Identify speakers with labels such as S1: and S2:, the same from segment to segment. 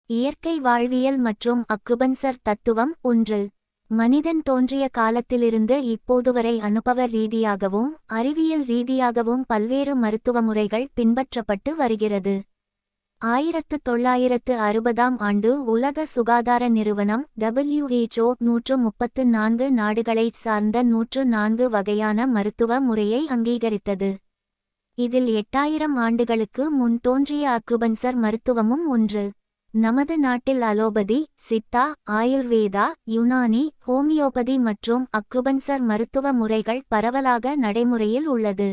S1: இயற்கை வாழ்வியல் மற்றும் அக்குபஞ்சர் தத்துவம் 1. மனிதன் தோன்றிய காலத்திலிருந்து இப்போது வரை அனுபவ ரீதியாகவும் அறிவியல் ரீதியாகவும் பல்வேறு மருத்துவ முறைகள் பின்பற்றப்பட்டு வருகிறது. 1960ஆம் ஆண்டு உலக சுகாதார நிறுவனம் WHO 134 நாடுகளைச் சார்ந்த 104 வகையான மருத்துவ முறையை அங்கீகரித்தது. இதில் 8000 ஆண்டுகளுக்கு முன் தோன்றிய அக்குபஞ்சர் மருத்துவமும் ஒன்று. நமது நாட்டில் அலோபதி, சித்தா, ஆயுர்வேதா, யுனானி, ஹோமியோபதி மற்றும் அக்குபஞ்சர் மருத்துவ முறைகள் பரவலாக நடைமுறையில் உள்ளது.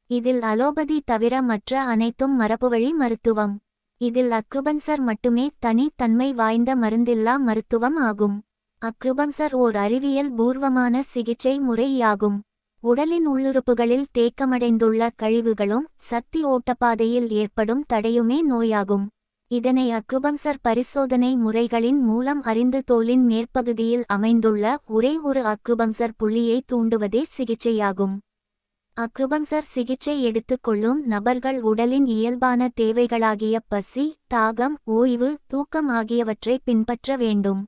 S1: இதில் அலோபதி தவிர மற்ற அனைத்தும் மரபுவழி மருத்துவம். இதில் அக்குபஞ்சர் மட்டுமே தனி தன்மை வாய்ந்த மருந்தில்லா மருத்துவம் ஆகும். அக்குபஞ்சர் ஓர் அறிவியல் பூர்வமான சிகிச்சை முறையாகும். உடலின் உள்ளுறுப்புகளில் தேக்கமடைந்துள்ள கழிவுகளும் சக்தி ஓட்டப்பாதையில் ஏற்படும் தடையுமே நோயாகும். இதனை அக்குபஞ்சர் பரிசோதனை முறைகளின் மூலம் அறிந்து தோலின் மேற்பகுதியில் அமைந்துள்ள ஒரே ஒரு அக்குபஞ்சர் புள்ளியை தூண்டுவதே சிகிச்சையாகும். அக்குபஞ்சர் சிகிச்சை எடுத்துக்கொள்ளும் நபர்கள் உடலின் இயல்பான தேவைகளாகிய பசி, தாகம், ஓய்வு, தூக்கம் ஆகியவற்றை பின்பற்ற வேண்டும்.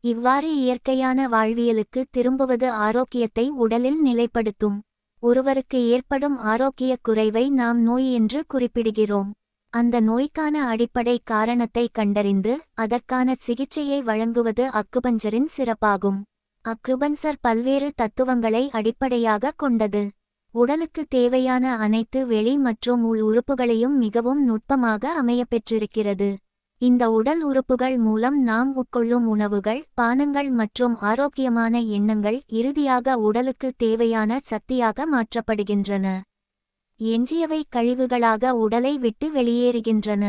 S1: இவ்வாறு இயற்கையான வாழ்வியலுக்கு திரும்புவது ஆரோக்கியத்தை உடலில் நிலைப்படுத்தும். ஒருவருக்கு ஏற்படும் ஆரோக்கிய குறைவை நாம் நோய் என்று குறிப்பிடுகிறோம். அந்த நோய்க்கான அடிப்படை காரணத்தை கண்டறிந்து அதற்கான சிகிச்சையை வழங்குவது அக்குபஞ்சரின் சிறப்பாகும். அக்குபஞ்சர் பல்வேறு தத்துவங்களை அடிப்படையாக கொண்டது. உடலுக்கு தேவையான அனைத்து வெளி மற்றும் உள் உறுப்புகளையும் மிகவும் நுட்பமாக அமையப்பெற்றிருக்கிறது. இந்த உடல் உறுப்புகள் மூலம் நாம் உட்கொள்ளும் உணவுகள், பானங்கள் மற்றும் ஆரோக்கியமான எண்ணங்கள் இறுதியாக உடலுக்கு தேவையான சக்தியாக மாற்றப்படுகின்றன. எஞ்சியவை கழிவுகளாக உடலை விட்டு வெளியேறுகின்றன.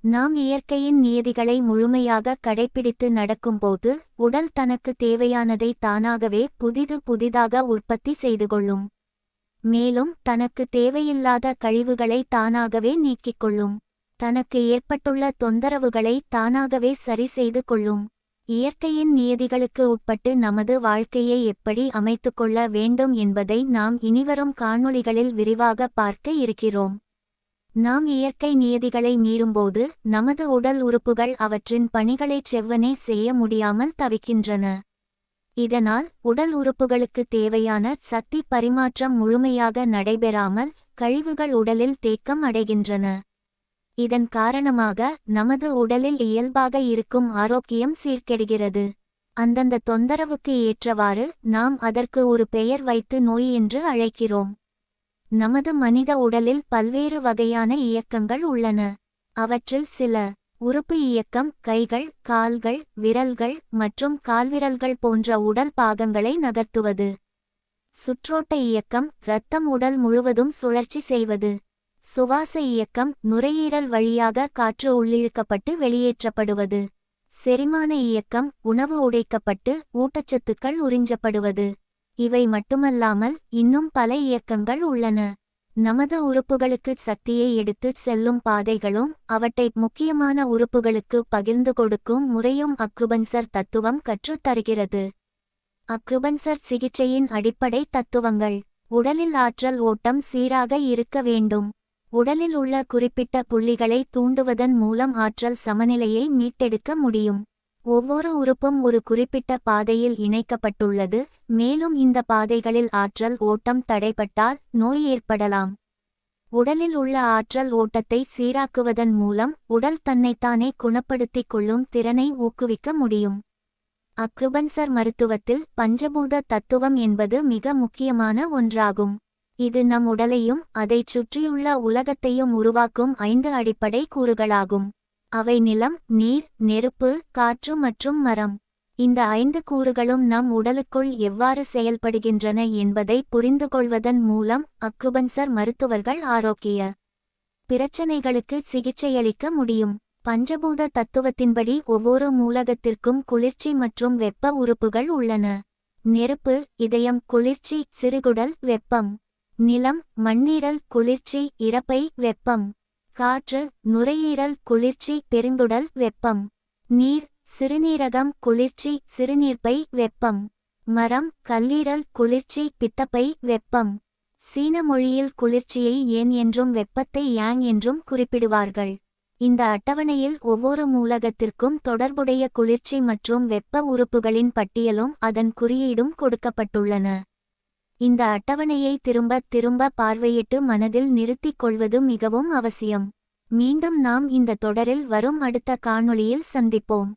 S1: நாம் இயற்கையின் நியதிகளை முழுமையாக கடைப்பிடித்து நடக்கும்போது உடல் தனக்கு தேவையானதை தானாகவே புதிதாக உற்பத்தி செய்து கொள்ளும். மேலும் தனக்கு தேவையில்லாத கழிவுகளை தானாகவே நீக்கிக் கொள்ளும். தனக்கு ஏற்பட்டுள்ள தொந்தரவுகளை தானாகவே சரி செய்து கொள்ளும். இயற்கையின் நியதிகளுக்கு உட்பட்டு நமது வாழ்க்கையை எப்படி அமைத்துக்கொள்ள வேண்டும் என்பதை நாம் இனிவரும் காணொளிகளில் விரிவாக பார்க்க இருக்கிறோம். நாம் இயற்கை நியதிகளை மீறும்போது நமது உடல் உறுப்புகள் அவற்றின் பணிகளைச் செவ்வனே செய்ய முடியாமல் தவிக்கின்றன. இதனால் உடல் உறுப்புகளுக்கு தேவையான சக்தி பரிமாற்றம் முழுமையாக நடைபெறாமல் கழிவுகள் உடலில் தேக்கம் அடைகின்றன. இதன் காரணமாக நமது உடலில் இயல்பாக இருக்கும் ஆரோக்கியம் சீர்கெடுகிறது. அந்தந்த தொந்தரவுக்கு ஏற்றவாறு நாம் அதற்கு ஒரு பெயர் வைத்து நோய் என்று அழைக்கிறோம். நமது மனித உடலில் பல்வேறு வகையான இயக்கங்கள் உள்ளன. அவற்றில் சில உறுப்பு இயக்கம் கைகள், கால்கள், விரல்கள் மற்றும் கால்விரல்கள் போன்ற உடல் பாகங்களை நகர்த்துவது. சுற்றோட்ட இயக்கம் இரத்தம் உடல் முழுவதும் சுழற்சி செய்வது. சுவாச இயக்கம் நுரையீரல் வழியாக காற்று உள்ளிழுக்கப்பட்டு வெளியேற்றப்படுவது. செரிமான இயக்கம் உணவு உடைக்கப்பட்டு ஊட்டச்சத்துக்கள் உறிஞ்சப்படுவது. இவை மட்டுமல்லாமல் இன்னும் பல இயக்கங்கள் உள்ளன. நமது உறுப்புகளுக்கு சக்தியை எடுத்துச் செல்லும் பாதைகளும் அவற்றை முக்கியமான உறுப்புகளுக்கு பகிர்ந்து கொடுக்கும் முறையும் அக்குபஞ்சர் தத்துவம் கற்றுத் தருகிறது. அக்குபஞ்சர் சிகிச்சையின் அடிப்படை தத்துவங்கள். உடலில் ஆற்றல் ஓட்டம் சீராக இருக்க வேண்டும். உடலில் உள்ள குறிப்பிட்ட புள்ளிகளை தூண்டுவதன் மூலம் ஆற்றல் சமநிலையை மீட்டெடுக்க முடியும். ஒவ்வொரு உறுப்பும் ஒரு குறிப்பிட்ட பாதையில் இணைக்கப்பட்டுள்ளது. மேலும் இந்த பாதைகளில் ஆற்றல் ஓட்டம் தடைபட்டால் நோய் ஏற்படலாம். உடலில் உள்ள ஆற்றல் ஓட்டத்தை சீராக்குவதன் மூலம் உடல் தன்னைத்தானே குணப்படுத்திக் கொள்ளும் திறனை ஊக்குவிக்க முடியும். அக்குபஞ்சர் மருத்துவத்தில் பஞ்சபூத தத்துவம் என்பது மிக முக்கியமான ஒன்றாகும். இது நம் உடலையும் அதைச் சுற்றியுள்ள உலகத்தையும் உருவாக்கும் 5 அடிப்படை கூறுகளாகும். அவை நிலம், நீர், நெருப்பு, காற்று மற்றும் மரம். இந்த 5 கூறுகளும் நம் உடலுக்குள் எவ்வாறு செயல்படுகின்றன என்பதை புரிந்துகொள்வதன் மூலம் அக்குபஞ்சர் மருத்துவர்கள் ஆரோக்கிய பிரச்சனைகளுக்கு சிகிச்சையளிக்க முடியும். பஞ்சபூத தத்துவத்தின்படி ஒவ்வொரு மூலகத்திற்கும் குளிர்ச்சி மற்றும் வெப்ப உறுப்புகள் உள்ளன. நெருப்பு இதயம் குளிர்ச்சி சிறுகுடல் வெப்பம். நிலம் மண்ணீரல் குளிர்ச்சி இரைப்பை வெப்பம். காற்று நுரையீரல் குளிர்ச்சி பெருங்குடல் வெப்பம். நீர் சிறுநீரகம் குளிர்ச்சி சிறுநீர்ப்பை வெப்பம். மரம் கல்லீரல் குளிர்ச்சி பித்தப்பை வெப்பம். சீன மொழியில் குளிர்ச்சியை ஏன் என்றும் வெப்பத்தை யாங் என்றும் குறிப்பிடுவார்கள். இந்த அட்டவணையில் ஒவ்வொரு மூலகத்திற்கும் தொடர்புடைய குளிர்ச்சி மற்றும் வெப்ப உறுப்புகளின் பட்டியலும் அதன் குறியீடும் கொடுக்கப்பட்டுள்ளன. இந்த அட்டவணையை திரும்பத் திரும்ப பார்வையிட்டு மனதில் நிறுத்திக் கொள்வது மிகவும் அவசியம். மீண்டும் நாம் இந்த தொடரில் வரும் அடுத்த காணொளியில் சந்திப்போம்.